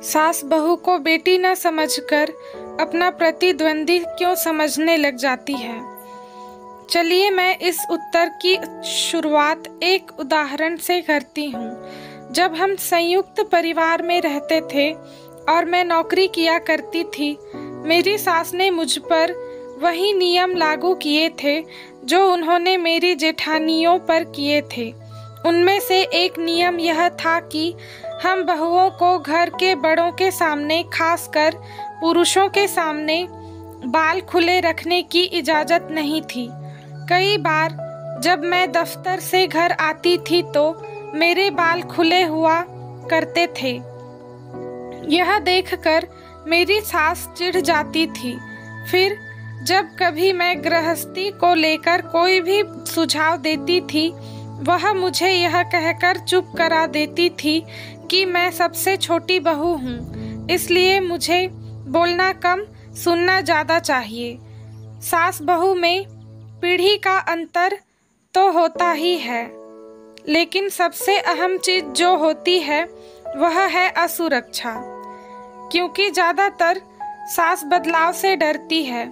सास बहू को बेटी न समझकर अपना प्रतिद्वंदी क्यों समझने लग जाती है। चलिए मैं इस उत्तर की शुरुआत एक उदाहरण से करती हूँ। जब हम संयुक्त परिवार में रहते थे और मैं नौकरी किया करती थी, मेरी सास ने मुझ पर वही नियम लागू किए थे जो उन्होंने मेरी जेठानियों पर किए थे। उनमें से एक नियम यह था कि हम बहुओं को घर के बड़ों के सामने, खासकर पुरुषों के सामने, बाल खुले रखने की इजाज़त नहीं थी। कई बार जब मैं दफ्तर से घर आती थी तो मेरे बाल खुले हुआ करते थे। यह देखकर मेरी सास चिढ़ जाती थी। फिर जब कभी मैं गृहस्थी को लेकर कोई भी सुझाव देती थी, वह मुझे यह कहकर चुप करा देती थी कि मैं सबसे छोटी बहू हूँ, इसलिए मुझे बोलना कम, सुनना ज़्यादा चाहिए। सास बहू में पीढ़ी का अंतर तो होता ही है, लेकिन सबसे अहम चीज़ जो होती है वह है असुरक्षा। क्योंकि ज़्यादातर सास बदलाव से डरती है।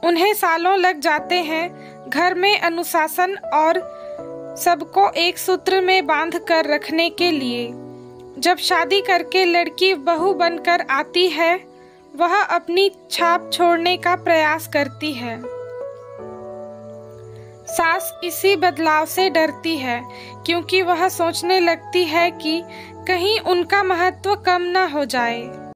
उन्हें सालों लग जाते हैं घर में अनुशासन और सबको एक सूत्र में बांध कर रखने के लिए। जब शादी करके लड़की बहू बनकर आती है, वह अपनी छाप छोड़ने का प्रयास करती है। सास इसी बदलाव से डरती है, क्योंकि वह सोचने लगती है कि कहीं उनका महत्व कम न हो जाए।